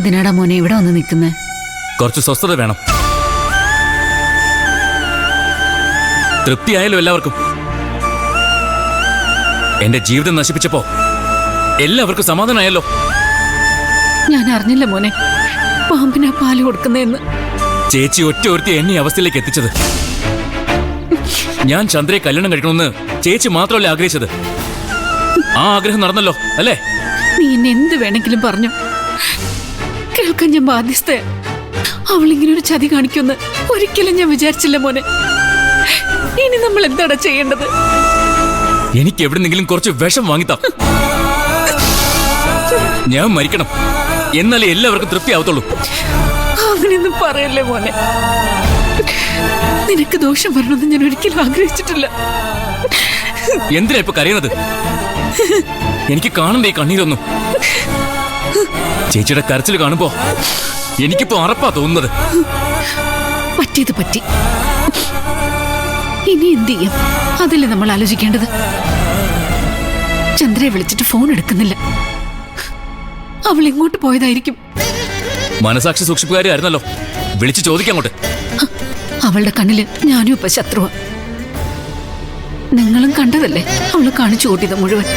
എന്തിനാടാ മോനെ ഇവിടെ വന്ന് നിൽക്കുന്നേ? കുറച്ച് സ്വസ്ഥത വേണം. തൃപ്തിയായല്ലോ എല്ലാവർക്കും. എന്റെ ജീവിതം നശിപ്പിച്ചപ്പോ എല്ലാവർക്കും സമാധാനമായല്ലോ. ഞാൻ അറിഞ്ഞില്ല മോനെ പാമ്പിനാ പാല് കൊടുക്കുന്നതെന്ന്. ചേച്ചി ഒറ്റ ഒരുത്തി എന്നെ ഈ അവസ്ഥയിലേക്ക് എത്തിച്ചത്. ഞാൻ ചന്ദ്രയെ കല്യാണം കഴിക്കണമെന്ന് ചേച്ചി മാത്രമല്ലേ ആഗ്രഹിച്ചത്? ആ ആഗ്രഹം നടന്നല്ലോ അല്ലേ? നീ എന്നെ എന്ത് വേണമെങ്കിലും പറഞ്ഞു, കേൾക്കാൻ ഞാൻ ബാധ്യസ്ഥ. അവളിങ്ങനെ ഒരു ചതി കാണിക്കുമെന്ന് ഒരിക്കലും ഞാൻ വിചാരിച്ചില്ല മോനെ. ഇനി നമ്മൾ എന്താണ് ചെയ്യേണ്ടത്? എനിക്ക് എവിടെന്നെങ്കിലും കുറച്ച് വിഷം വാങ്ങിത്താ. ഞാൻ മരിക്കണം, എന്നാലേ എല്ലാവർക്കും തൃപ്തി ആവത്തുള്ളൂ. അങ്ങനെയൊന്നും പറയല്ലേ മോനെ. നിനക്ക് ദോഷം വരണമെന്ന് ഞാൻ ഒരിക്കലും ആഗ്രഹിച്ചിട്ടില്ല. എന്തിനാ ഇപ്പൊ കരയുന്നത്? എനിക്ക് കാണണ്ടേ കണ്ണീരൊന്നും. ചേച്ചിയുടെ കരച്ചിൽ കാണുമ്പോ എനിക്കിപ്പോ അറപ്പാ തോന്നുന്നത്. പറ്റിയത് പറ്റി. ഇനി എന്ത് ചെയ്യും? അതല്ലേ നമ്മൾ ആലോചിക്കേണ്ടത്. ചന്ദ്രയെ വിളിച്ചിട്ട് ഫോൺ എടുക്കുന്നില്ല. അവൾ എങ്ങോട്ട് പോയതായിരിക്കും? മനസാക്ഷി സൂക്ഷിപ്പുകാരിയായിരുന്നല്ലോ, വിളിച്ചു ചോദിക്കങ്ങോട്ട്. അവളുടെ കണ്ണില് ഞാനും ഇപ്പൊ ശത്രുവാ. നിങ്ങളും കണ്ടതല്ലേ അവള് കാണിച്ചു കൂട്ടിയത് മുഴുവൻ.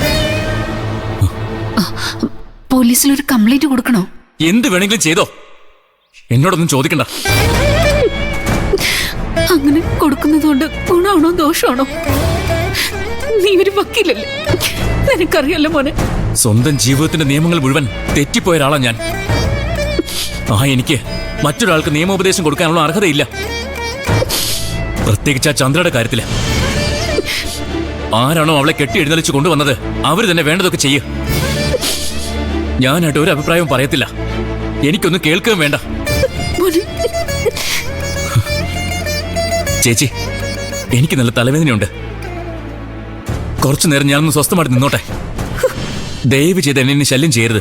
പോലീസിലൊരു കംപ്ലൈന്റ് കൊടുക്കണോ? എന്ത് വേണമെങ്കിലും ചെയ്തോ, എന്നോടൊന്നും ചോദിക്കണ്ട. അങ്ങനെ കൊടുക്കുന്നതുകൊണ്ട് ഗുണമാണോ ദോഷമാണോ? നീ ഒരു വക്കീലല്ലേ, നിനക്കറിയാലോ മോനെ. സ്വന്തം ജീവിതത്തിന്റെ നിയമങ്ങൾ മുഴുവൻ തെറ്റിപ്പോയ ഒരാളാ ഞാൻ. എനിക്ക് മറ്റൊരാൾക്ക് നിയമോപദേശം കൊടുക്കാനുള്ള അർഹതയില്ല, പ്രത്യേകിച്ച് ആ ചന്ദ്രയുടെ കാര്യത്തില്. ആരാണോ അവളെ കെട്ടി എഴുന്നള്ളിച്ച് കൊണ്ടുവന്നത് അവര് തന്നെ വേണ്ടതൊക്കെ ചെയ്യ്. ഞാനായിട്ട് ഒരു അഭിപ്രായവും പറയത്തില്ല, എനിക്കൊന്നും കേൾക്കുകയും വേണ്ട. ചേച്ചി, എനിക്ക് നല്ല തലവേദനയുണ്ട്. കുറച്ചു നേരം ഞാനൊന്ന് സ്വസ്ഥമായിട്ട് നിന്നോട്ടെ. ദയവ് ചെയ്ത് എന്നെ ശല്യം ചെയ്യരുത്.